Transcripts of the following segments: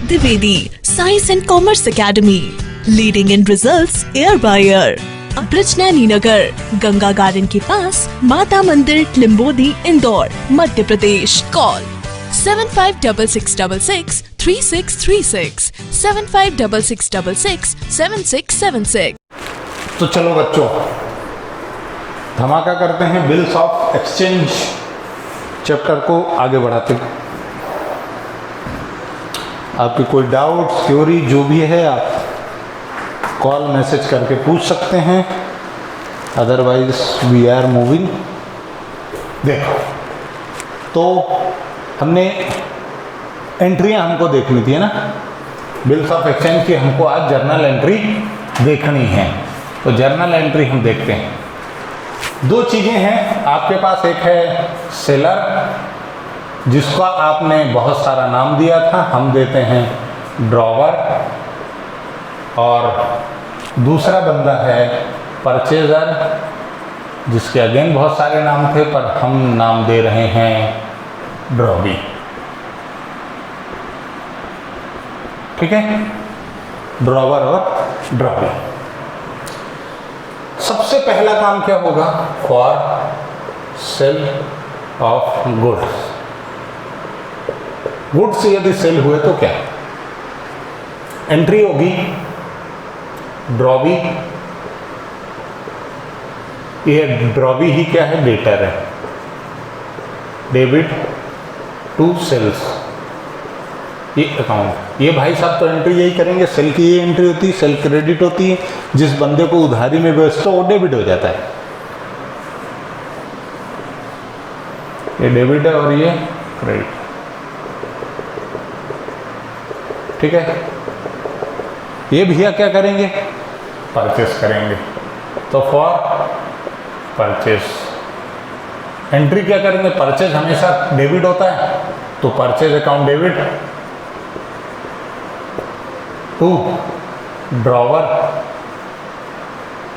Divedi Science and Commerce Academy, leading in results year by year. Brajnaini Nagar, Ganga Garden के पास, Mata Mandir, Limbodi, Indore, Madhya Pradesh. Call 7566663636, 7566667676। तो चलो बच्चों, धमाका करते हैं बिल्स ऑफ एक्सचेंज चैप्टर को आगे बढ़ाते हैं। आपकी कोई डाउट, थ्योरी जो भी है आप कॉल मैसेज करके पूछ सकते हैं, अदरवाइज वी आर मूविंग। देखो, तो हमने एंट्रियां हमको देखनी थी, है ना। बिल्स ऑफ एक्सचेंज की हमको आज जर्नल एंट्री देखनी है, तो जर्नल एंट्री हम देखते हैं। दो चीज़ें हैं आपके पास, एक है सेलर जिसका आपने बहुत सारा नाम दिया था, हम देते हैं ड्रॉवर, और दूसरा बंदा है परचेजर जिसके अगेन बहुत सारे नाम थे, पर हम नाम दे रहे हैं ड्रॉवी। ठीक है, ड्रॉवर और ड्रॉवी। सबसे पहला काम क्या होगा? For sale of goods. Goods यदि सेल हुए तो क्या एंट्री होगी? ड्रॉवी। ये ड्रॉवी ही क्या है? डेटर है। डेबिट टू सेल्स, ये अकाउंट। ये भाई साहब तो एंट्री यही करेंगे। सेल की ये एंट्री होती है, सेल क्रेडिट होती है। जिस बंदे को उधारी में बेचता वो डेबिट हो जाता है। ये डेबिट है और ये क्रेडिट। ठीक है, ये भैया क्या करेंगे? परचेस करेंगे। तो फॉर परचेस एंट्री क्या करेंगे? परचेज हमेशा डेबिट होता है, तो purchase account debit to drawer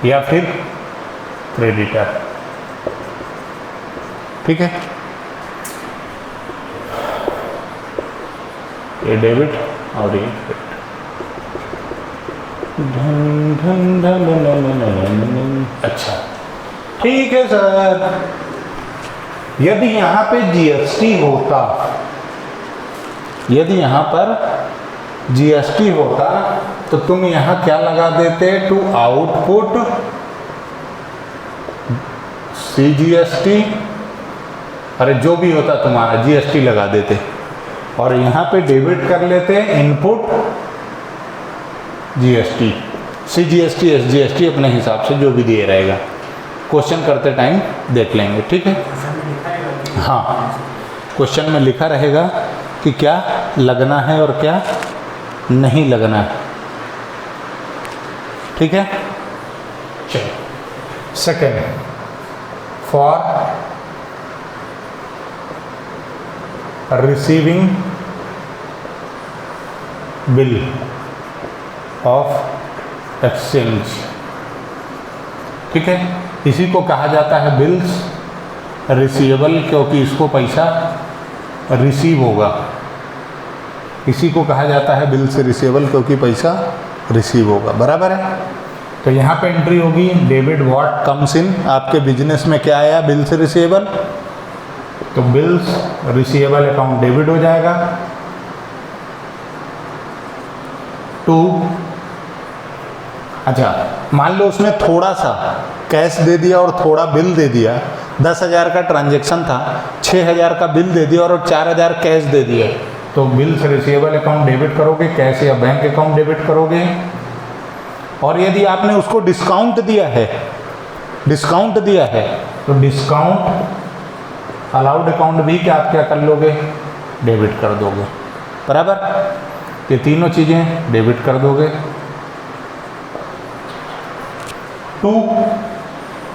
या फिर क्रेडिटर। ठीक है, ये डेबिट और ये क्रेडिट। अच्छा, ठीक है सर। यदि यहां पे जीएसटी होता, यदि यहां पर जीएसटी होता तो तुम यहां क्या लगा देते? टू आउटपुट सीजीएसटी, अरे जो भी होता तुम्हारा जीएसटी लगा देते, और यहां पे डेबिट कर लेते इनपुट जीएसटी। सीजीएसटी एसजीएसटी अपने हिसाब से जो भी दिए रहेगा, क्वेश्चन करते टाइम देख लेंगे। ठीक है, हाँ, क्वेश्चन में लिखा रहेगा कि क्या लगना है और क्या नहीं लगना है। ठीक है, चलो। Second, for receiving bill of exchange. ठीक है, इसी को कहा जाता है बिल्स रिसीवेबल, क्योंकि इसको पैसा रिसीव होगा। इसी को कहा जाता है बिल्स रिसीवेबल, क्योंकि पैसा रिसीव होगा। बराबर है। तो यहाँ पे एंट्री होगी डेबिट व्हाट कम्स इन। आपके बिजनेस में क्या आया? बिल्स रिसीवेबल, तो बिल्स रिसीवेबल अकाउंट डेबिट हो जाएगा टू। अच्छा, मान लो उसने थोड़ा सा कैश दे दिया और थोड़ा बिल दे दिया। 10,000 का ट्रांजैक्शन था, 6,000 का बिल दे दिया और 4,000 कैश दे दिया, तो बिल्स रिसीवेबल अकाउंट डेबिट करोगे, कैश या बैंक अकाउंट डेबिट करोगे। और यदि आपने उसको डिस्काउंट दिया है, डिस्काउंट दिया है, तो डिस्काउंट अलाउड अकाउंट भी क्या आप क्या कर लोगे? डेबिट कर दोगे। बराबर, ये तीनों चीज़ें डेबिट कर दोगे। टू,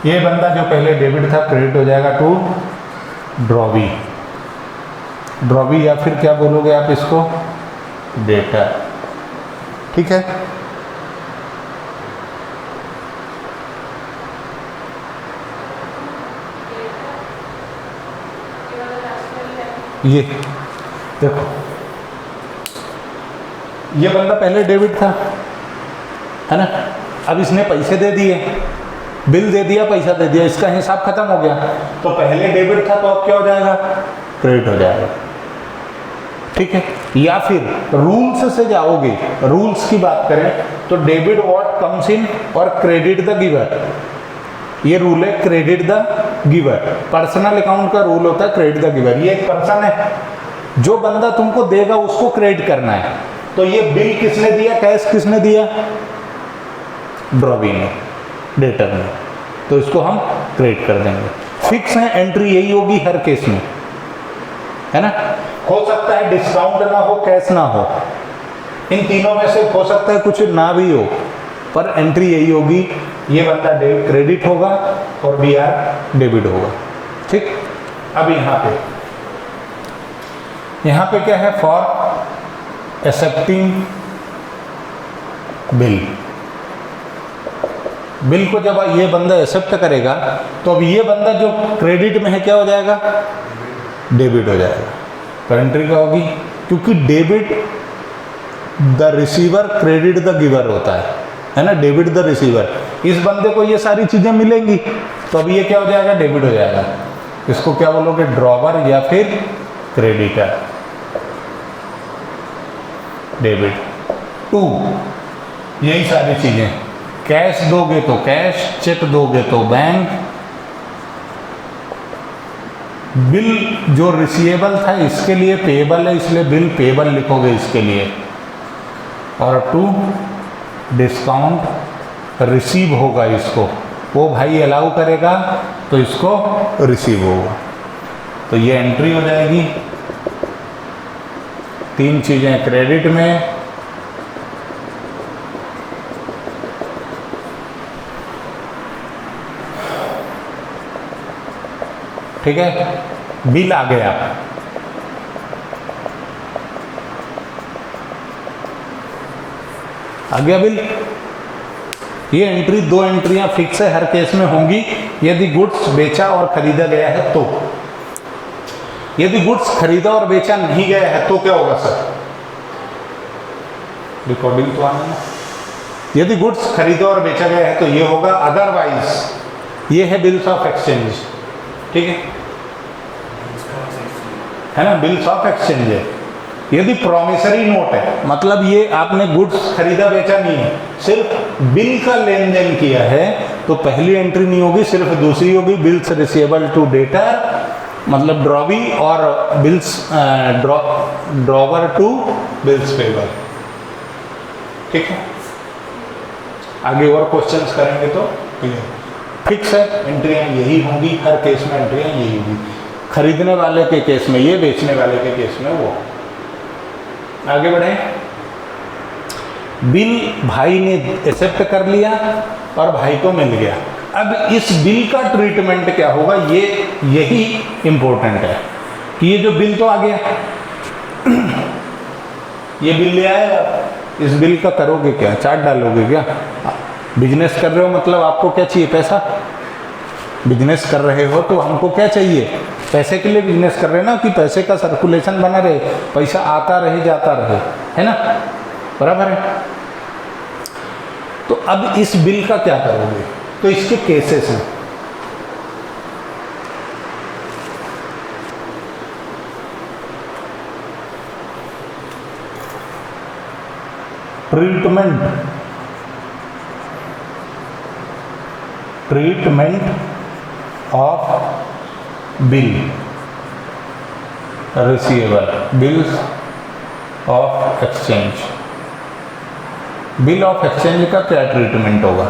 ये बंदा जो पहले डेबिट था क्रेडिट हो जाएगा टू ड्रॉवी। ड्रॉवी या फिर क्या बोलोगे आप इसको? डेटर। ठीक है, ये देखो ये बंदा पहले डेबिट था, है ना, अब इसने पैसे दे दिए, बिल दे दिया, पैसा दे दिया, इसका हिसाब खत्म हो गया। तो पहले डेबिट था तो अब क्या हो जाएगा, क्रेडिट हो जाएगा। ठीक है, या फिर रूल्स से जाओगे, रूल्स की बात करें तो डेबिट व्हाट कम्स इन और क्रेडिट द गिवर, ये रूल है credit the giver. Personal account का रूल होता है क्रेडिट द गिवर। ये एक पर्सन है, जो बंदा तुमको देगा उसको क्रेडिट करना है। तो ये बिल किसने दिया, कैश किसने दिया, ड्रॉवी ने, डेटर ने, तो इसको हम क्रेडिट कर देंगे। फिक्स है, एंट्री यही होगी हर केस में, है ना। हो सकता है डिस्काउंट ना हो, कैश ना हो, इन तीनों में से हो सकता है कुछ ना भी हो, पर एंट्री यही होगी, ये बंदा क्रेडिट होगा और बी आर डेबिट होगा। ठीक, अब यहाँ पे क्या है, फॉर एक्सेप्टिंग बिल, बिल को जब ये बंदा एक्सेप्ट करेगा तो अब ये बंदा जो क्रेडिट में है क्या हो जाएगा, डेबिट हो जाएगा। पर एंट्री क्या होगी, क्योंकि debit the receiver credit the giver होता है ना, डेबिट द रिसीवर। इस बंदे को ये सारी चीजें मिलेंगी तो अब ये क्या हो जाएगा, डेबिट हो जाएगा। इसको क्या बोलोगे, ड्रॉवर या फिर क्रेडिटर, डेबिट। 2, यही सारी चीजें, कैश दोगे तो कैश, चेक दोगे तो बैंक, बिल जो रिसीवेबल था इसके लिए पेएबल है, इसलिए बिल पेएबल लिखोगे इसके लिए। और 2, डिस्काउंट रिसीव होगा इसको, वो भाई अलाउ करेगा तो इसको रिसीव होगा। तो ये एंट्री हो जाएगी। 3 चीजें क्रेडिट में, ठीक है, बिल आ गया, आ गया बिल। ये एंट्री, 2 एंट्रियां फिक्स है, हर केस में होंगी। यदि गुड्स बेचा और खरीदा गया है तो, यदि गुड्स खरीदा और बेचा नहीं गया है तो क्या होगा सर, रिकॉर्डिंग तो आना ना। यदि गुड्स खरीदा और बेचा गया है तो ये होगा, अदरवाइज ये है बिल्स ऑफ एक्सचेंज। ठीक है ना, बिल्स ऑफ एक्सचेंज है। यदि प्रोमिसरी नोट है, मतलब ये आपने गुड्स खरीदा बेचा नहीं है, सिर्फ बिल का लेन देन किया है, तो पहली एंट्री नहीं होगी, सिर्फ दूसरी होगी, बिल्स रिसीवेबल टू डेटर, मतलब ड्रॉवी, और bills drawer to bills payable. ठीक है, आगे और क्वेश्चंस करेंगे तो फिक्स है, एंट्रियां यही होंगी, हर केस में एंट्रियां यही होंगी। खरीदने वाले के केस में ये, बेचने वाले के केस में वो। आगे बढ़े, बिल भाई ने एक्सेप्ट कर लिया और भाई को मिल गया। अब इस बिल का ट्रीटमेंट क्या होगा, ये यही इंपॉर्टेंट है कि ये जो बिल तो आ गया, ये बिल ले आया, इस बिल का करोगे क्या, चार्ट डालोगे क्या। बिजनेस कर रहे हो मतलब आपको क्या चाहिए, पैसा। बिजनेस कर रहे हो तो हमको क्या चाहिए, पैसे के लिए बिजनेस कर रहे हैं ना, कि पैसे का सर्कुलेशन बना रहे, पैसा आता रहे जाता रहे, है ना, बराबर है। तो अब इस बिल का क्या करोगे, तो इसके केसेस हैं। Treatment of bill receivable, bills of exchange. Bill of exchange का क्या ट्रीटमेंट होगा,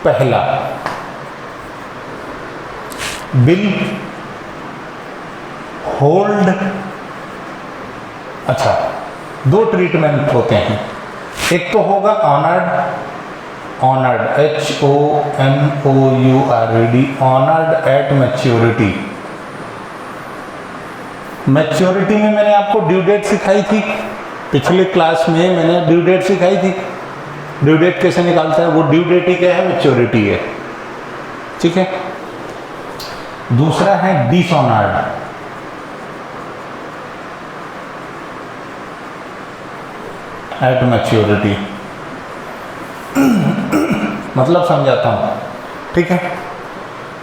पहला, बिल होल्ड, अच्छा 2 ट्रीटमेंट होते हैं, एक तो होगा honoured, HONOURED, honoured at maturity. Maturity में मैंने आपको ड्यू डेट सिखाई थी, पिछले क्लास में मैंने ड्यू डेट सिखाई थी। ड्यू डेट कैसे निकालता है, वो ड्यू डेट ही क्या है, मैच्योरिटी है। ठीक है, दूसरा है डिसऑनर्ड। At maturity. मतलब समझाता हूँ, ठीक है।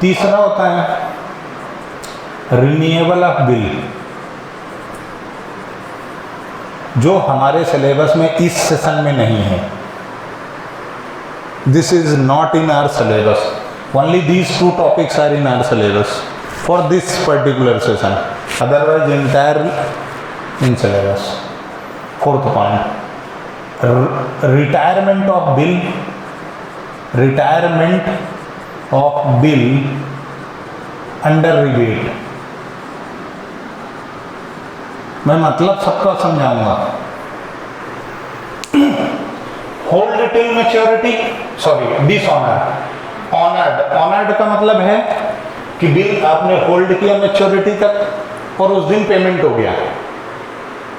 तीसरा होता है रिन्यूएबल ऑफ बिल, जो हमारे सिलेबस में इस सेशन में नहीं है। This is not in our syllabus, only these two topics are in our syllabus for this particular session, otherwise entire in syllabus. Fourth point, retirement of bill, retirement of bill under rebate. मैं मतलब सबका समझाऊंगा। Hold till maturity, sorry dishonour. Honoured, honoured का मतलब है कि bill आपने hold किया मैच्योरिटी तक और उस दिन पेमेंट हो गया,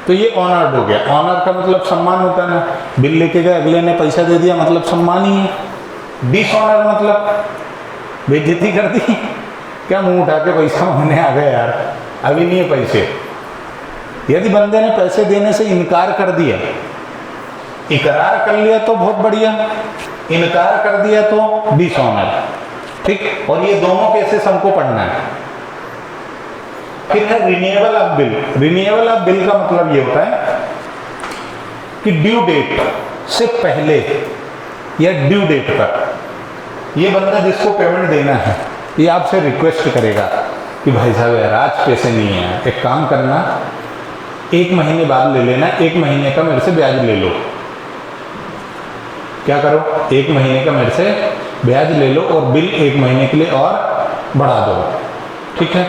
तो ये ऑनर्ड हो गया। ऑनर का मतलब सम्मान होता है ना, बिल लेके गए अगले ने पैसा दे दिया, मतलब सम्मान ही है। डिसऑनर मतलब बेइज्जती कर दी, क्या मुंह उठा के पैसा मांगने आ गए यार, अभी नहीं है पैसे। यदि बंदे ने पैसे देने से इनकार कर दिया, इकरार कर लिया तो बहुत बढ़िया, इनकार कर दिया तो डिसऑनर, ठीक। और ये दोनों केसेस हमको पढ़ना है। फिर है renewable of bill. Renewable of bill का मतलब ये होता है कि ड्यू डेट से पहले या ड्यू डेट पर ये बंदा जिसको पेमेंट देना है, ये आपसे रिक्वेस्ट करेगा कि भाई साहब यार आज पैसे नहीं है, एक काम करना 1 महीने बाद ले लेना, 1 महीने का मेरे से ब्याज ले लो। क्या करो, 1 महीने का मेरे से ब्याज ले लो और बिल 1 महीने के लिए और बढ़ा दो, ठीक है।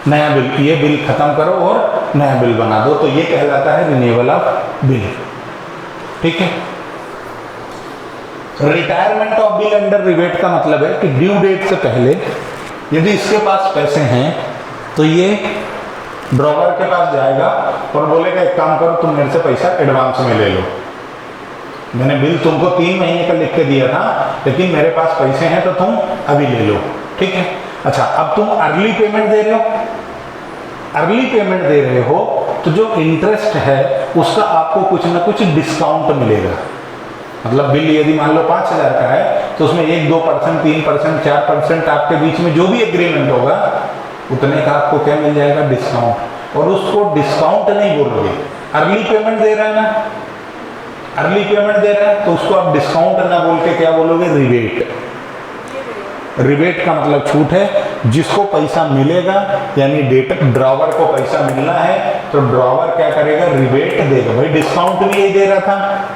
नया बिल, ये बिल खत्म करो और नया बिल बना दो, तो ये कहलाता है रिन्यूएबल ऑफ बिल, ठीक है। Retirement of bill under rebate का मतलब है कि ड्यू डेट से पहले यदि इसके पास पैसे हैं तो ये ड्रॉवर के पास जाएगा और बोलेगा एक काम करो, तुम मेरे से पैसा एडवांस में ले लो, मैंने बिल तुमको 3 महीने का लिख के दिया था, लेकिन मेरे पास पैसे हैं तो तुम अभी ले लो, ठीक है। अच्छा, अब तुम अर्ली पेमेंट दे रहे हो, अर्ली पेमेंट दे रहे हो तो जो इंटरेस्ट है उसका आपको कुछ ना कुछ डिस्काउंट मिलेगा। मतलब बिल यदि मान लो 5,000 का है तो उसमें 1-2%, 3%, 4% आपके बीच में जो भी एग्रीमेंट होगा उतने का आपको क्या मिल जाएगा, डिस्काउंट। और उसको डिस्काउंट नहीं बोलोगे, अर्ली पेमेंट दे रहा है ना, अर्ली पेमेंट दे रहा है तो उसको आप डिस्काउंट ना बोल के क्या बोलोगे, रिबेट। रिबेट का मतलब छूट है, जिसको पैसा मिलेगा यानी डेट ड्रॉवर को पैसा मिलना है तो ड्रॉवर क्या करेगा, रिबेट देगा। भाई डिस्काउंट भी यही दे रहा था,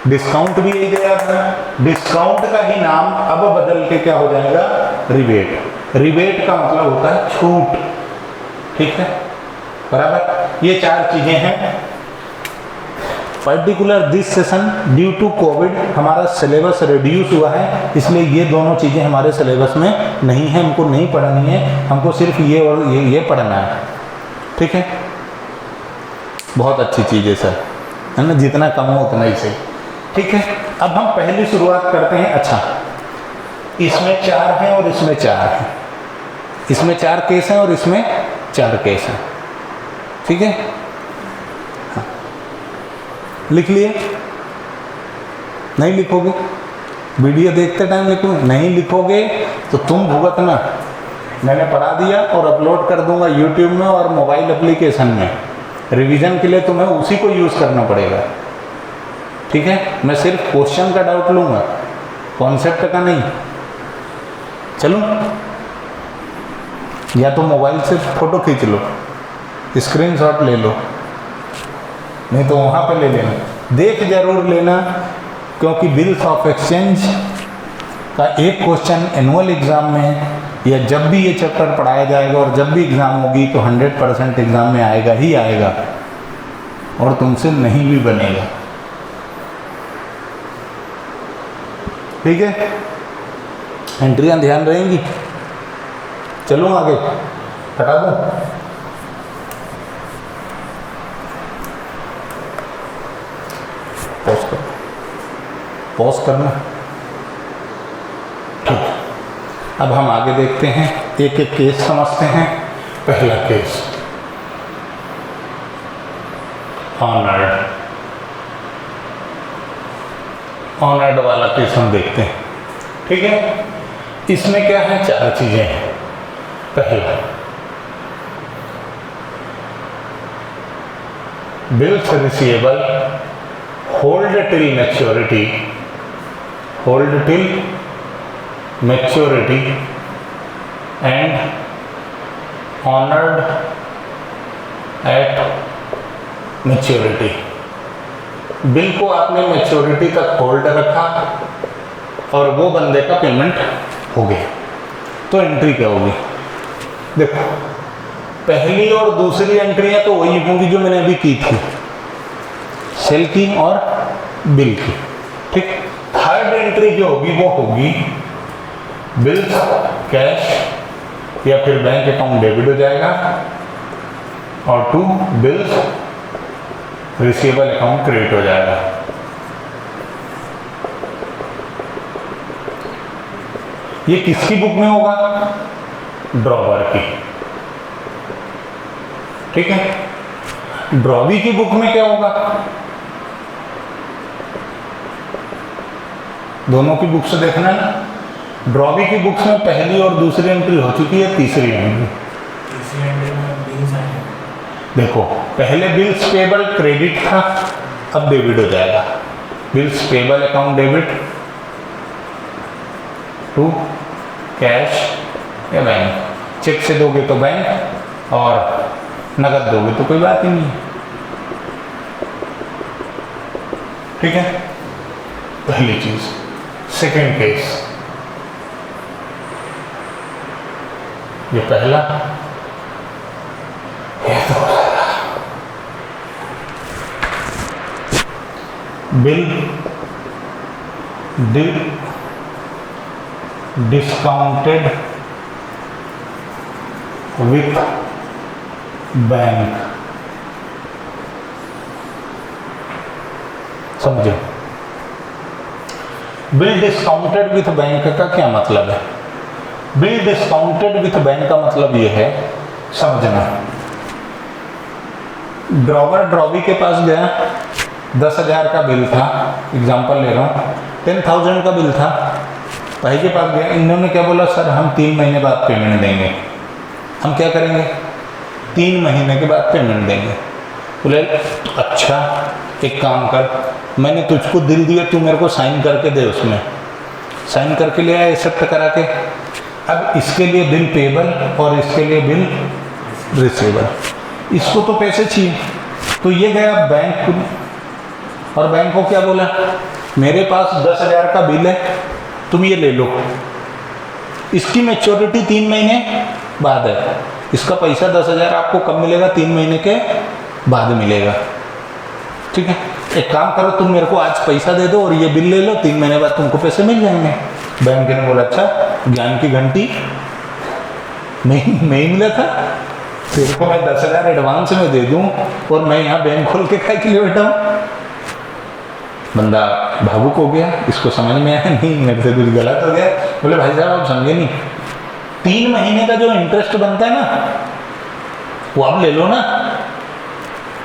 डिस्काउंट भी यही दे रहा था, डिस्काउंट का ही नाम अब बदल के क्या हो जाएगा, रिबेट। रिबेट का मतलब होता है छूट, ठीक है, बराबर। ये 4 चीजें हैं। Particular this session due to Covid हमारा सिलेबस रिड्यूस हुआ है, इसलिए ये दोनों चीज़ें हमारे सिलेबस में नहीं है, हमको नहीं पढ़नी है, हमको सिर्फ ये और ये पढ़ना है, ठीक है। बहुत अच्छी चीज़ है सर, है ना, जितना कम हो उतना ही सही, ठीक है। अब हम पहली शुरुआत करते हैं। अच्छा, इसमें 4 हैं और इसमें 4 हैं, इसमें 4 केस हैं और इसमें 4 केस हैं, ठीक है। हाँ, लिख लिए? नहीं लिखोगे? वीडियो देखते टाइम लिखोगे? नहीं लिखोगे तो तुम भुगतना। मैंने पढ़ा दिया और अपलोड कर दूंगा यूट्यूब में और मोबाइल एप्लीकेशन में, रिवीजन के लिए तुम्हें उसी को यूज़ करना पड़ेगा, ठीक है। मैं सिर्फ क्वेश्चन का डाउट लूँगा, कॉन्सेप्ट का नहीं। चलो, या तो मोबाइल से फ़ोटो खींच लो, स्क्रीनशॉट ले लो, नहीं तो वहाँ पे ले लेना, देख जरूर लेना, क्योंकि बिल्स ऑफ एक्सचेंज का एक क्वेश्चन एनुअल एग्ज़ाम में या जब भी ये चैप्टर पढ़ाया जाएगा और जब भी एग्ज़ाम होगी तो 100% एग्ज़ाम में आएगा ही आएगा और तुमसे नहीं भी बनेगा, ठीक है। एंट्रियाँ ध्यान रहेंगी। चलूँ आगे, हटा दूँ? पॉज कर, पॉज करना, ठीक। अब हम आगे देखते हैं, एक एक केस समझते हैं। पहला केस, ऑनर्ड। ऑनर्ड वाला केस हम देखते हैं। ठीक है, इसमें क्या है, 4 चीजें हैं। पहला, bills receivable hold till maturity, hold till maturity and honoured at maturity. Bill को आपने मैच्योरिटी तक होल्ड रखा और वो बंदे का पेमेंट हो गया, तो एंट्री क्या होगी? देखो, पहली और दूसरी एंट्रियां तो वही होंगी जो मैंने अभी की थी, सेल की और बिल की। ठीक, थर्ड एंट्री जो होगी वो होगी बिल्स कैश या फिर बैंक अकाउंट डेबिट हो जाएगा, और 2 बिल्स रिसीवेबल अकाउंट क्रेडिट हो जाएगा। ये किसकी बुक में होगा? ड्रॉवर की। ठीक है, ड्रॉवी की बुक में क्या होगा? दोनों की बुक से देखना है ना। ड्रॉवी की बुक्स में पहली और दूसरी एंट्री हो चुकी है, तीसरी एंट्री देखो, पहले बिल्स पेबल क्रेडिट था, अब डेबिट हो जाएगा। Bills payable account debit to cash या बैंक। चेक से दोगे तो बैंक, और नगद दोगे तो कोई बात ही नहीं। ठीक है, पहली चीज। सेकंड केस, ये पहला, ये तो बिल डिस्काउंटेड विथ बैंक। समझो, बिल डिस्काउंटेड विथ बैंक का क्या मतलब है? बिल डिस्काउंटेड विथ बैंक का मतलब यह है, समझना, ड्रॉवर ड्रॉवी के पास गया, 10,000 का बिल था, एग्जांपल ले रहा हूँ, 10,000 का बिल था, भाई के पास गया, इन्होंने क्या बोला, सर हम 3 महीने बाद पेमेंट देंगे। हम क्या करेंगे? 3 महीने के बाद पेमेंट देंगे। बोले अच्छा, एक काम कर, मैंने तुझको दिल दिया, तू मेरे को साइन करके दे, उसमें साइन करके ले आया एक्सेप्ट करा के। अब इसके लिए बिल पेबल और इसके लिए बिल रिसीवेबल, इसको तो पैसे चाहिए, तो ये गया बैंक, और बैंक को क्या बोला, मेरे पास 10,000 का बिल है, तुम ये ले लो, इसकी मैच्योरिटी 3 महीने बाद है, इसका पैसा 10,000 आपको कब मिलेगा? 3 महीने के बाद मिलेगा। ठीक है, एक काम करो, तुम मेरे को आज पैसा दे दो और ये बिल ले लो, 3 महीने बाद तुमको पैसे मिल जाएंगे। बैंक ने बोला अच्छा, ज्ञान की घंटी मैं ही मिला था, तेरे को मैं 10,000 एडवांस में दे दूं और मैं यहाँ बैंक खोल के खाए के लिए बैठा हूँ। बंदा भावुक हो गया, इसको समझ में आया नहीं मेरे से कुछ गलत हो गया। बोले भाई साहब आप समझे नहीं, 3 महीने का जो इंटरेस्ट बनता है ना, वो आप ले लो ना।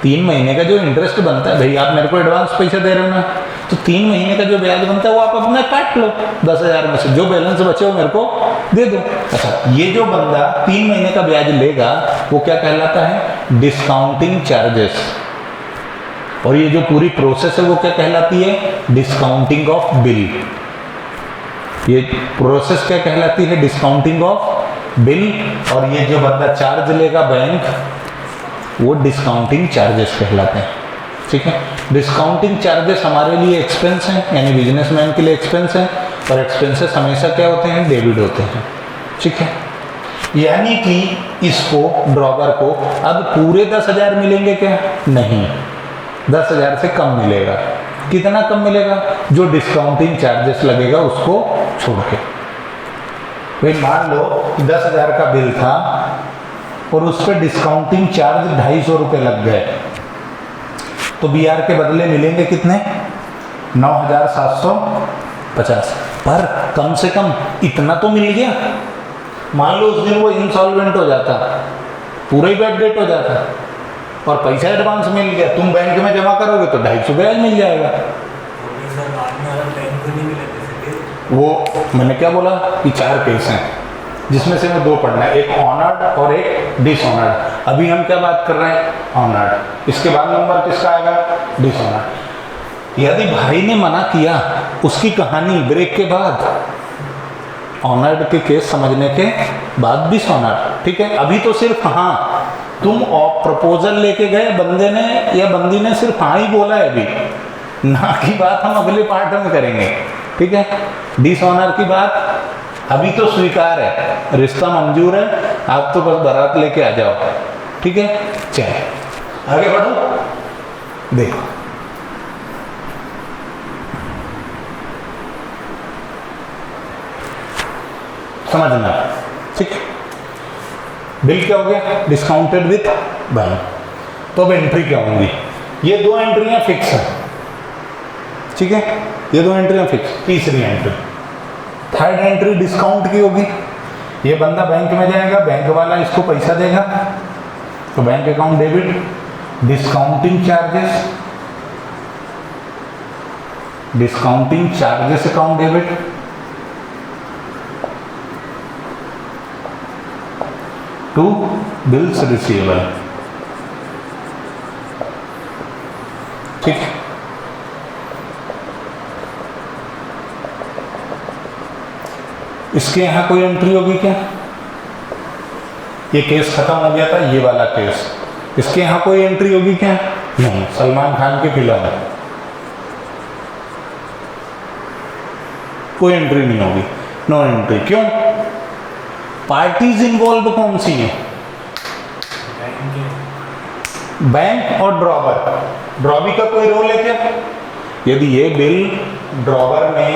3 महीने का जो इंटरेस्ट बनता है, भाई आप मेरे को एडवांस पैसा दे रहे हो ना, तो 3 महीने का जो ब्याज बनता है वो आप अपना काट लो, 10,000 में से जो बैलेंस बचे वो मेरे को दे दो। अच्छा, ये जो बंदा 3 महीने का ब्याज लेगा वो क्या कहलाता है? Discounting charges. और ये जो पूरी प्रोसेस है वो क्या कहलाती है? Discounting of bill. ये प्रोसेस क्या कहलाती है? Discounting of bill. और ये जो बंदा चार्ज लेगा बैंक, वो डिस्काउंटिंग चार्जेस कहलाते हैं। ठीक है, डिस्काउंटिंग चार्जेस हमारे लिए एक्सपेंस हैं, यानी बिजनेसमैन के लिए एक्सपेंस हैं, और एक्सपेंसेस हमेशा क्या होते हैं? डेबिट होते हैं। ठीक है, यानी कि इसको ड्रॉवर को अब पूरे 10,000 मिलेंगे क्या? नहीं, 10,000 से कम मिलेगा। कितना कम मिलेगा? जो डिस्काउंटिंग चार्जेस लगेगा उसको छोड़ के। भाई मान लो 10,000 का बिल था और उस पर डिस्काउंटिंग चार्ज 250 रुपये लग गए, तो BR के बदले मिलेंगे कितने? 9,750। पर कम से कम इतना तो मिल गया। मान लो उस दिन वो इंसॉल्वेंट हो जाता, पूरा ही बैड डेट हो जाता, और पैसा एडवांस मिल गया, तुम बैंक में जमा करोगे तो 250 ब्याज मिल जाएगा। वो मैंने क्या बोला कि 4 केस हैं, जिसमें से मैं 2 पढ़ना है, एक ऑनर्ड और एक डिसऑनर्ड। अभी हम क्या बात कर रहे हैं? ऑनर्ड। इसके बाद नंबर किसका आएगा? डिसऑनर्ड। यदि भाई ने मना किया, उसकी कहानी ब्रेक के बाद, ऑनर्ड के केस समझने के बाद डिसऑनर्ड, ठीक है। अभी तो सिर्फ हाँ, तुम प्रपोजल लेके गए, बंदे ने या बंदी ने सिर्फ हाँ ही बोला है, अभी ना की बात हम अगले पार्ट में करेंगे, ठीक है। डिसऑनर की बात अभी तो स्वीकार है, रिश्ता मंजूर है, आप तो बस बारात लेके आ जाओ, ठीक है। चलिए आगे बढ़ो। देखो समझना, ठीक है। बिल क्या हो गया? Discounted with bank. तो अब एंट्री क्या होंगी? ये 2 एंट्रियां फिक्स हैं, ठीक है। ये 2 एंट्रियां फिक्स। तीसरी एंट्री, थर्ड एंट्री डिस्काउंट की होगी। ये बंदा बैंक में जाएगा, बैंक वाला इसको पैसा देगा, तो bank account debit, discounting charges, discounting charges account debit, to bills receivable, ठीक है। इसके यहां कोई एंट्री होगी क्या? ये केस खत्म हो गया था, ये वाला केस। इसके यहां कोई एंट्री होगी क्या? नहीं। सलमान खान की फिल्म, कोई एंट्री नहीं होगी, नो एंट्री। क्यों? पार्टीज इन्वॉल्व कौन सी है? बैंक और ड्रॉवर। ड्रॉवी का कोई रोल है क्या? यदि ये बिल ड्रॉवर ने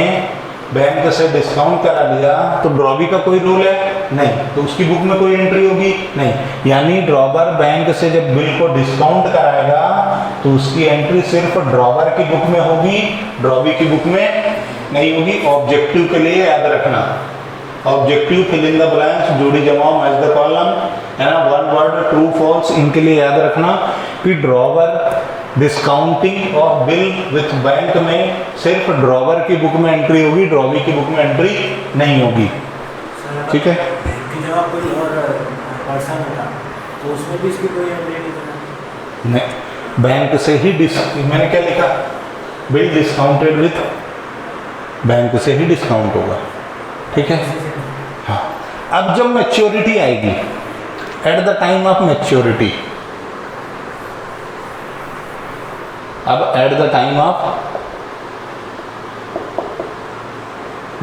बैंक से डिस्काउंट करा लिया तो ड्रॉवी का कोई रोल है? नहीं। तो उसकी बुक में कोई एंट्री होगी? नहीं। यानी ड्रॉवर बैंक से जब बिल को डिस्काउंट कराएगा तो उसकी एंट्री सिर्फ ड्रॉवर की बुक में होगी, ड्रॉवी की बुक में नहीं होगी। ऑब्जेक्टिव के लिए याद रखना, objective fill in the blanks, जोड़ी जमाओ, मैच द कॉलम, है ना, 1 वर्ड ट्रू फॉल्स, इनके लिए याद रखना कि drawer discounting of bill with bank में सिर्फ ड्रॉवर की बुक में एंट्री होगी, ड्रॉवी की बुक में एंट्री नहीं होगी, ठीक है। कोई और पर्सन होता तो उसमें भी इसकी कोई एंट्री नहीं, बैंक से ही मैंने क्या लिखा? बिल डिस्काउंटेड विथ बैंक से ही डिस्काउंट होगा, ठीक है। हाँ, अब जब मैच्योरिटी आएगी, at the time of maturity, अब at the time of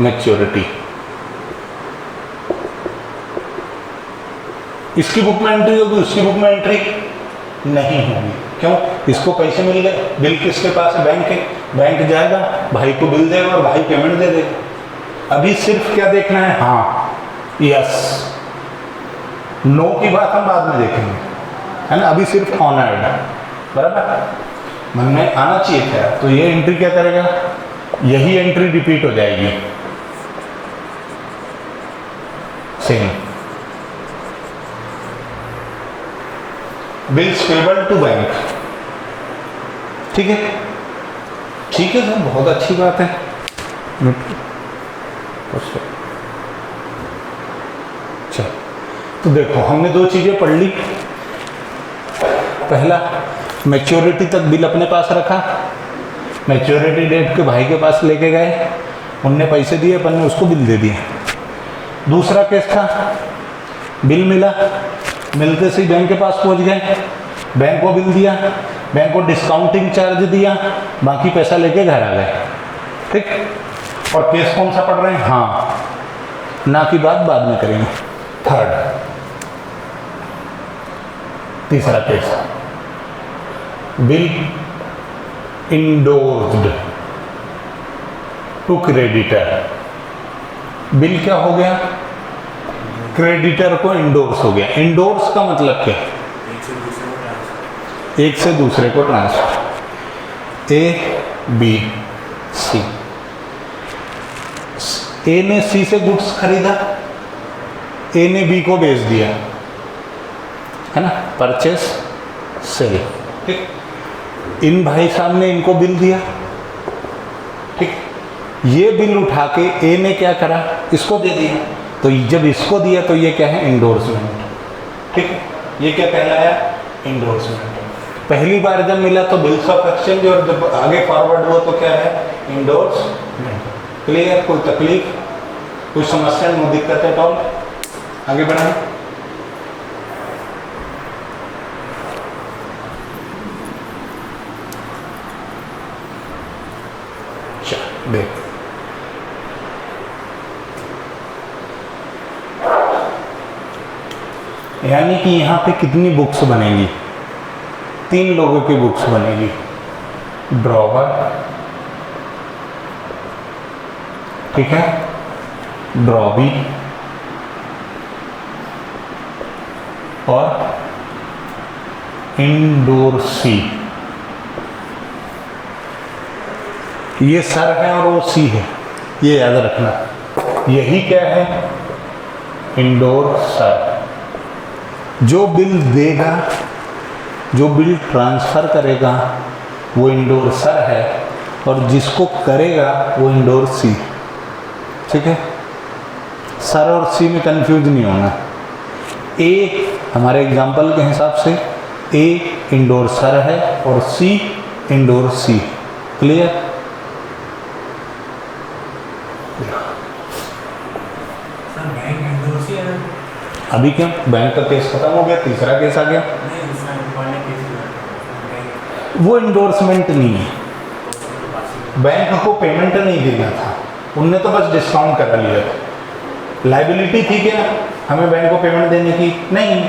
maturity इसकी बुक में एंट्री होगी, उसकी बुक में एंट्री नहीं होगी। क्यों? इसको पैसे मिल गए, बिल किसके पास है? बैंक है। बैंक जाएगा, भाई को बिल देगा और भाई पेमेंट दे देगा। अभी सिर्फ क्या देखना है? हाँ, यस, नो की बात हम बाद में देखेंगे, है ना। अभी सिर्फ ऑनर्ड, बराबर, मन में आना चाहिए था। तो ये एंट्री क्या करेगा? यही एंट्री रिपीट हो जाएगी, same. Bills payable to bank, ठीक है, ठीक है सर, बहुत अच्छी बात है। चलो, तो देखो हमने 2 चीजें पढ़ ली। पहला, मैच्योरिटी तक बिल अपने पास रखा, मैच्योरिटी डेट के भाई के पास लेके गए, उनने पैसे दिए, अपन ने उसको बिल दे दिया। दूसरा केस था, बिल मिला, मिलते से ही बैंक के पास पहुंच गए, बैंक को बिल दिया, बैंक को डिस्काउंटिंग चार्ज दिया, बाकी पैसा लेके घर आ गए, ठीक। और केस कौन सा पढ़ रहे हैं? हाँ, ना की बात बाद में करेंगे। थर्ड, तीसरा case, bill endorsed to creditor. Bill क्या हो गया? क्रेडिटर को इंडोर्स हो गया। इंडोर्स का मतलब क्या? एक से दूसरे को ट्रांसफर। ए बी सी, ए ने सी से गुड्स खरीदा, ए ने बी को बेच दिया, है ना, परचेस सेल, ठीक। इन भाई साहब ने इनको बिल दिया, ठीक। ये बिल उठा के ए ने क्या करा, इसको दे दिया, तो जब इसको दिया तो ये क्या है, इंडोर्समेंट। ठीक है, ये क्या कहलाया, इंडोर्समेंट। पहली बार जब मिला तो बिल्स ऑफ एक्सचेंज, और जब आगे फॉरवर्ड हुआ तो क्या है, इंडोर्समेंट। क्लियर, कोई तकलीफ, कोई समस्या, नो दिक्कत है टॉल, आगे बढ़ाएं। देख, यानी कि यहां पे कितनी बुक्स बनेगी, 3 लोगों की बुक्स बनेगी, ड्रॉवर, ठीक है, ड्रॉवी और इंडोर्सी। ये सर है और वो सी है, ये याद रखना। यही क्या है, इंडोर सर। जो बिल देगा, जो बिल ट्रांसफर करेगा वो इंडोर सर है, और जिसको करेगा वो इंडोर सी। ठीक है, सर और सी में कंफ्यूज नहीं होना। ए हमारे एग्जाम्पल के हिसाब से ए इंडोर सर है और सी इंडोर सी। क्लियर, अभी क्या बैंक का केस खत्म हो गया, तीसरा केस आ गया, वो इंडोर्समेंट नहीं है, बैंक को पेमेंट नहीं देना था, उनने तो बस डिस्काउंट करा लिया था। लाइबिलिटी थी क्या हमें बैंक को पेमेंट देने की, नहीं,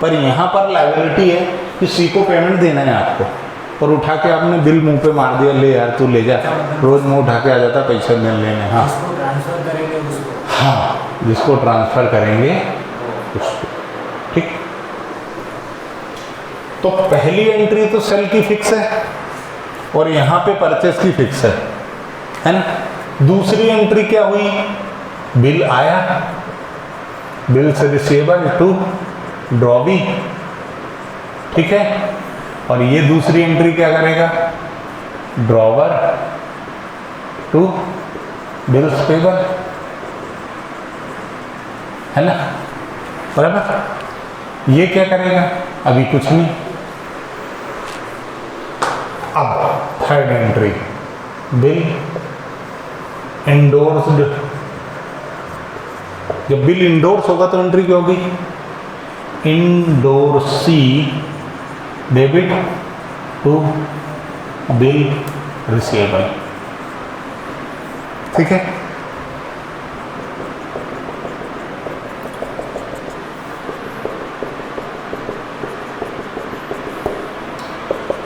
पर यहाँ पर लाइबिलिटी है कि सी को पेमेंट देना है आपको, और उठा के आपने बिल मुंह पे मार दिया, ले यार तू ले जा, रोज मुंह उठा के आ जाता पैसा लेने। हाँ, हाँ, जिसको ट्रांसफर करेंगे उसको। ठीक, तो पहली एंट्री तो सेल की फिक्स है और यहाँ पे परचेस की फिक्स है ना। दूसरी एंट्री क्या हुई, बिल आया, बिल से रिसीवेबल टू ड्रॉवी। ठीक है, और ये दूसरी एंट्री क्या करेगा, ड्रॉवर टू बिल्स पेबल, है ना, बराबर। ये क्या करेगा, अभी कुछ नहीं। अब थर्ड एंट्री, बिल इंडोर्स्ड। जब बिल इंडोर्स होगा तो एंट्री क्या होगी, endorsee debit to bill receivable. ठीक है,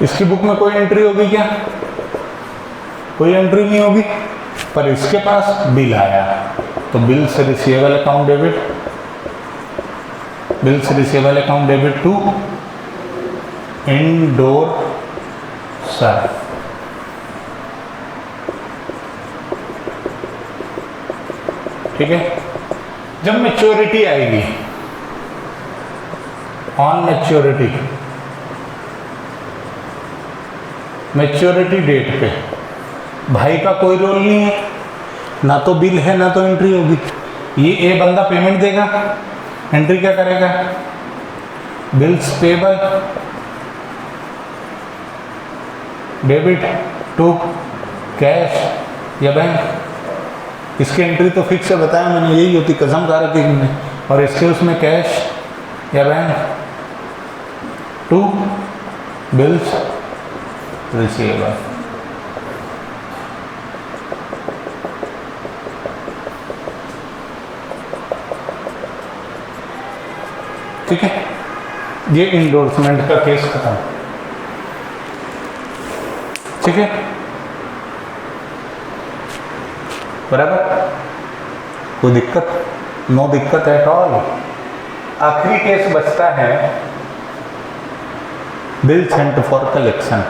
इसकी बुक में कोई एंट्री होगी क्या, कोई एंट्री नहीं होगी, पर इसके पास बिल आया तो बिल से रिसीवेबल अकाउंट डेबिट, बिल से receivable account debit to endorser. ठीक है, जब मैच्योरिटी आएगी, ऑन मैच्योरिटी, मैच्योरिटी डेट पे भाई का कोई रोल नहीं है, ना तो बिल है ना तो एंट्री होगी। ये ए बंदा पेमेंट देगा, एंट्री क्या करेगा, bills payable debit to cash या बैंक। इसकी एंट्री तो फिक्स है, बताया मैंने, यही होती, कसम खा रखी मैंने। और इसके उसमें कैश या बैंक टू बिल्स रिसीवेबल। ठीक है, ये इंडोर्समेंट का केस खत्म। ठीक है, बराबर, कोई दिक्कत, नो दिक्कत एट ऑल। आखिरी केस बचता है बिल सेंट फॉर कलेक्शन।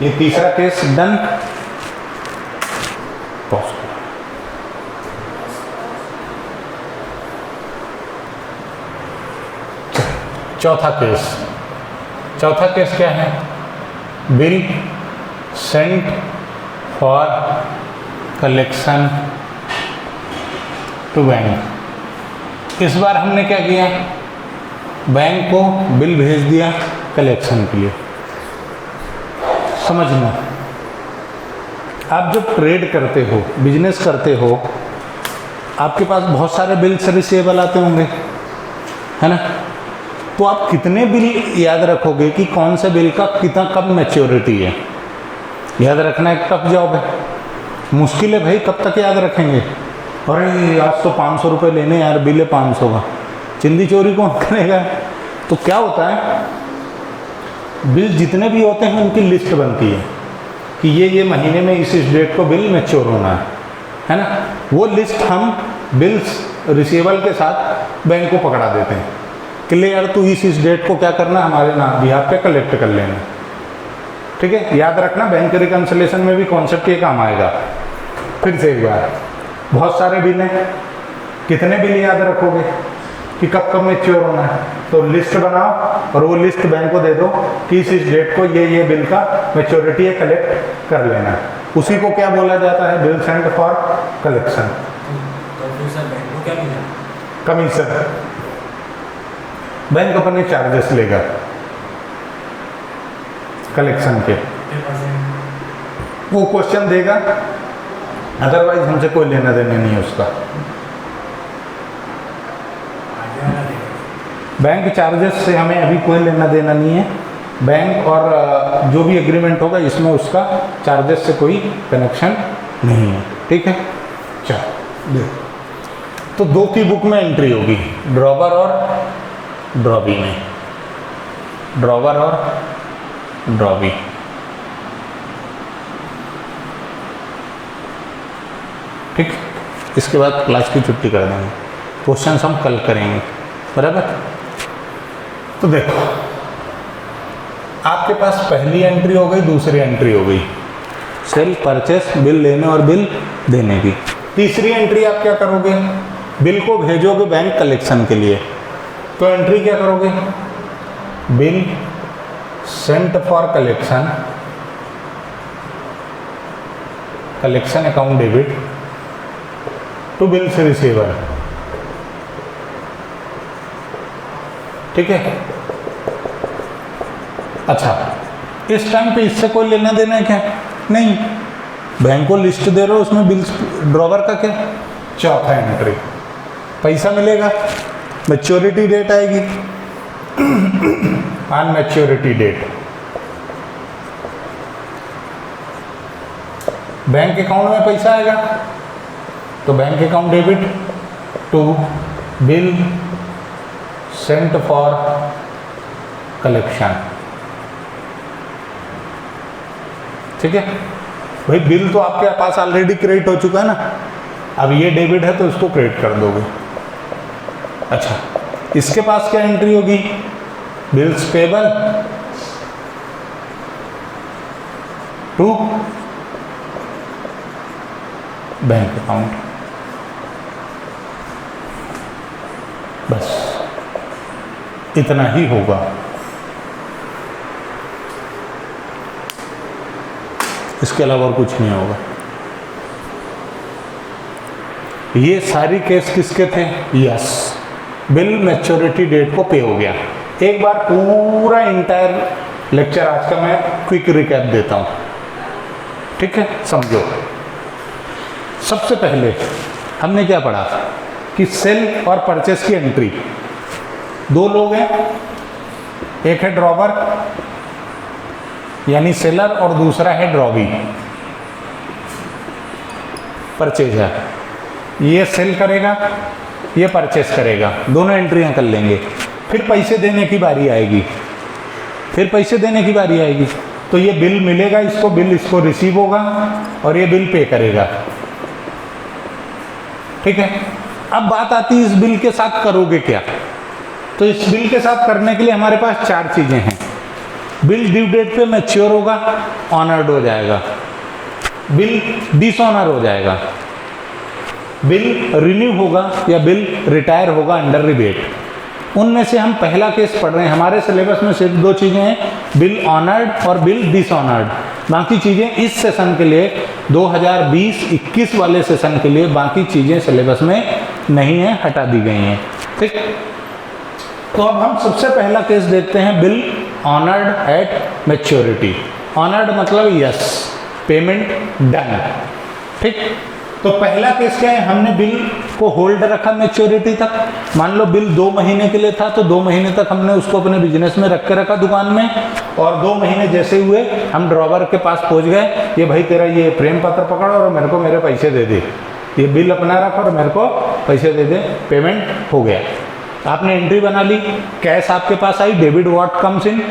ये तीसरा केस डन। चौथा केस, चौथा केस क्या है, bill sent for collection to bank. इस बार हमने क्या किया, बैंक को बिल भेज दिया कलेक्शन के लिए। समझना, आप जब ट्रेड करते हो, बिजनेस करते हो, आपके पास बहुत सारे बिल्स रिसीवेबल आते होंगे, है ना। तो आप कितने बिल याद रखोगे कि कौन से बिल का कितना कब मैच्योरिटी है। याद रखना एक टफ जॉब है, मुश्किल है भाई, कब तक याद रखेंगे। अरे आज तो 500 रुपये लेने यार, बिल है 500 का, चिंदी चोरी कौन करेगा। तो क्या होता है, बिल जितने भी होते हैं उनकी लिस्ट बनती है कि ये महीने में इस डेट को बिल मैच्योर होना है ना। वो लिस्ट हम बिल्स रिसीवेबल के साथ बैंक को पकड़ा देते हैं कि ले यार तू इस डेट को क्या करना, हमारे नाम बिहाफ पे कलेक्ट कर लेना। ठीक है, याद रखना, बैंक रिकन्सिलेशन में भी कॉन्सेप्ट ये काम आएगा। फिर से एक बार, बहुत सारे बिल हैं, कितने बिल याद रखोगे कि कब कब मैच्योर होना है। तो लिस्ट बनाओ और वो लिस्ट बैंक को दे दो कि इस डेट को ये बिल का मैच्योरिटी है, कलेक्ट कर लेना। उसी को क्या बोला जाता है, बिल सेंड फॉर कलेक्शन। तो फिर सर बैंक को क्या मिला? कमीशन। बैंक अपने चार्जेस लेगा कलेक्शन के, वो क्वेश्चन देगा, अदरवाइज हमसे कोई लेना देना नहीं है उसका। बैंक चार्जेस से हमें अभी कोई लेना देना नहीं है। बैंक और जो भी एग्रीमेंट होगा इसमें उसका चार्जेस से कोई कनेक्शन नहीं है। ठीक है, चलो देखो, तो 2 की बुक में एंट्री होगी, ड्रॉवर और ड्रॉवी में, ड्रॉवर और ड्रॉवी। ठीक, इसके बाद क्लास की छुट्टी कर देंगे, क्वेश्चन हम कल करेंगे, बराबर। तो देखो, आपके पास पहली एंट्री हो गई, दूसरी एंट्री हो गई, सेल परचेस, बिल लेने और बिल देने की। तीसरी एंट्री आप क्या करोगे, बिल को भेजोगे बैंक कलेक्शन के लिए। तो एंट्री क्या करोगे, bill sent for collection, collection account debit to bills receiver. ठीक है, अच्छा, इस टाइम पे इससे कोई लेना देना है क्या? नहीं, बैंक को लिस्ट दे रहे हो, उसमें बिल्स ड्रॉवर का क्या। चौथा एंट्री, पैसा मिलेगा, मैच्योरिटी डेट आएगी, on maturity date bank account में पैसा आएगा, तो bank account debit to bill sent for collection. ठीक है भाई, बिल तो आपके पास ऑलरेडी क्रेडिट हो चुका है ना, अब ये डेबिट है तो इसको क्रेडिट कर दोगे। अच्छा, इसके पास क्या एंट्री होगी, bills payable to bank account. बस इतना ही होगा। इसके अलावा और कुछ नहीं होगा। ये सारी केस किसके थे, यस, बिल मैच्योरिटी डेट को पे हो गया। एक बार पूरा इंटायर लेक्चर आज का मैं क्विक रिकैप देता हूं। ठीक है, समझो। सबसे पहले हमने क्या पढ़ा कि सेल और परचेस की एंट्री, 2 लोग हैं, एक है ड्रॉवर यानी सेलर और दूसरा है ड्रॉवी, परचेज है। ये सेल करेगा, ये परचेस करेगा, दोनों एंट्रियां कर लेंगे। फिर पैसे देने की बारी आएगी, फिर पैसे देने की बारी आएगी, तो ये बिल मिलेगा इसको, बिल इसको रिसीव होगा और ये बिल पे करेगा। ठीक है, अब बात आती है इस बिल के साथ करोगे क्या। तो इस बिल के साथ करने के लिए हमारे पास 4 चीजें हैं। बिल ड्यू डेट पे मैच्योर होगा, ऑनर्ड हो जाएगा, बिल डिसऑनर हो जाएगा, बिल रिन्यू होगा या बिल रिटायर होगा अंडर रिबेट। उनमें से हम पहला केस पढ़ रहे हैं। हमारे सिलेबस में सिर्फ 2 चीज़ें हैं, बिल ऑनर्ड और बिल डिसऑनर्ड। बाकी चीज़ें इस सेशन के लिए 2020-21 वाले सेशन के लिए बाकी चीज़ें सिलेबस में नहीं है, हटा दी गई हैं। ठीक, तो अब हम सबसे पहला केस देखते हैं, bill honoured at maturity. Honoured मतलब यस, पेमेंट डन। ठीक, तो पहला केस क्या है, हमने बिल को होल्ड रखा मैच्योरिटी तक। मान लो बिल 2 महीने के लिए था, तो 2 महीने तक हमने उसको अपने बिजनेस में रख के रखा दुकान में, और 2 महीने जैसे हुए हम ड्रॉवर के पास पहुंच गए, ये भाई तेरा ये प्रेम पत्र पकड़ और मेरे को मेरे पैसे दे दे, ये बिल अपना रख और मेरे को पैसे दे दे, पेमेंट हो गया। आपने एंट्री बना ली, कैश आपके पास आई, डेबिट व्हाट कम्स इन,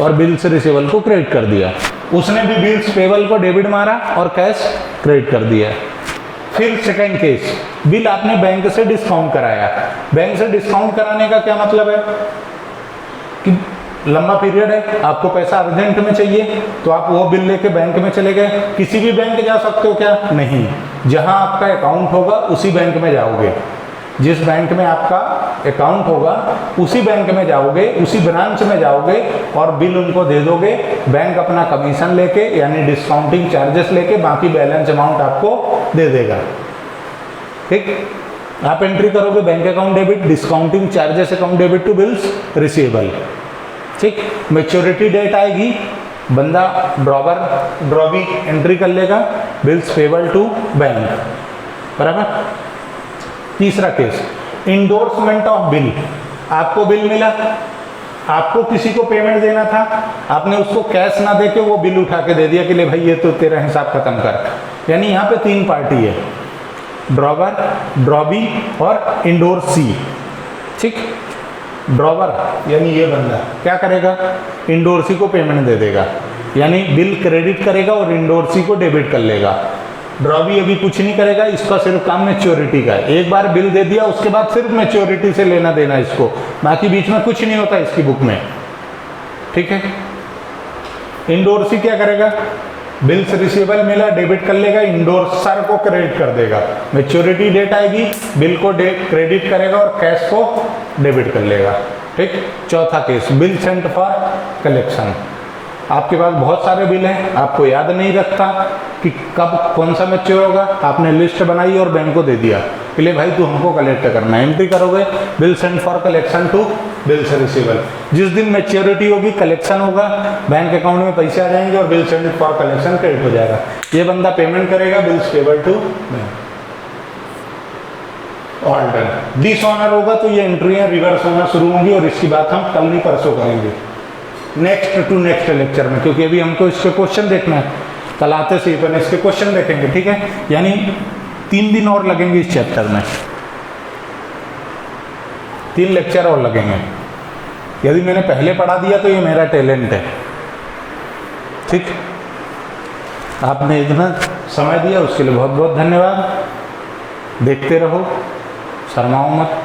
और बिल्स रिसीवेबल को क्रेडिट कर दिया। उसने भी बिल्स पेबल को डेबिट मारा और कैश क्रेडिट कर दिया। फिर सेकंड केस, बिल आपने बैंक से डिस्काउंट कराया। बैंक से डिस्काउंट कराने का क्या मतलब है कि लंबा पीरियड है, आपको पैसा अर्जेंट में चाहिए, तो आप वो बिल लेके बैंक में चले गए। किसी भी बैंक जा सकते हो क्या? नहीं, जहां आपका अकाउंट होगा उसी बैंक में जाओगे। जिस बैंक में आपका अकाउंट होगा उसी बैंक में जाओगे, उसी ब्रांच में जाओगे और बिल उनको दे दोगे। बैंक अपना कमीशन लेके यानी डिस्काउंटिंग चार्जेस लेके बाकी बैलेंस अमाउंट आपको दे देगा। ठीक, आप एंट्री करोगे bank account debit, discounting charges account debit to bills receivable. ठीक, मैच्योरिटी डेट आएगी, बंदा ड्रॉवी एंट्री कर लेगा, बिल्स पेबल टू बैंक, बराबर। तीसरा केस, इंडोर्समेंट ऑफ बिल। आपको बिल मिला, आपको किसी को पेमेंट देना था, आपने उसको कैश ना देके वो बिल उठा के दे दिया कि ले भाई ये तो तेरा हिसाब खत्म कर। यानी यहाँ पे 3 पार्टी है, ड्रॉवर, ड्रॉबी और इंडोर्सी। ठीक, ड्रॉवर यानी ये बंदा क्या करेगा, इंडोर्सी को पेमेंट दे देगा, यानी बिल क्रेडिट करेगा और इंडोर्सी को डेबिट कर लेगा। ड्रॉबी अभी कुछ नहीं करेगा, इसका सिर्फ काम मैच्योरिटी का है। एक बार बिल दे दिया उसके बाद सिर्फ मैच्योरिटी से लेना देना इसको, बाकी बीच में कुछ नहीं होता इसकी बुक में। ठीक है, इंडोर्सी क्या करेगा, बिल्स रिसीवेबल मिला, डेबिट कर लेगा, इंडोर्सर को क्रेडिट कर देगा। मैच्योरिटी डेट आएगी, बिल को क्रेडिट करेगा और कैश को डेबिट कर लेगा। ठीक, चौथा case, bill sent for collection. आपके पास बहुत सारे बिल हैं, आपको याद नहीं रखता कि कब कौन सा मैच्योर होगा, आपने लिस्ट बनाई और बैंक को दे दिया कि ले भाई तू हमको कलेक्ट करना है। एंट्री करोगे, bill sent for collection to bills receivable. जिस दिन मैच्योरिटी होगी, कलेक्शन होगा, बैंक अकाउंट में पैसे आ जाएंगे और bill sent for collection credit हो जाएगा। ये बंदा पेमेंट करेगा, bills payable to bank. All done. Dishonour होगा तो ये एंट्रियां रिवर्स होना शुरू होंगी और इसकी बात हम कल नहीं परसों करेंगे, नेक्स्ट टू नेक्स्ट लेक्चर में, क्योंकि अभी हमको इसके क्वेश्चन देखना है। कल आते से अपन इसके क्वेश्चन देखेंगे। ठीक है, यानी 3 दिन और लगेंगे इस चैप्टर में, 3 लेक्चर और लगेंगे। यदि मैंने पहले पढ़ा दिया तो ये मेरा टैलेंट है। ठीक, आपने इतना समय दिया उसके लिए बहुत बहुत धन्यवाद। देखते रहो, शर्माओ मत।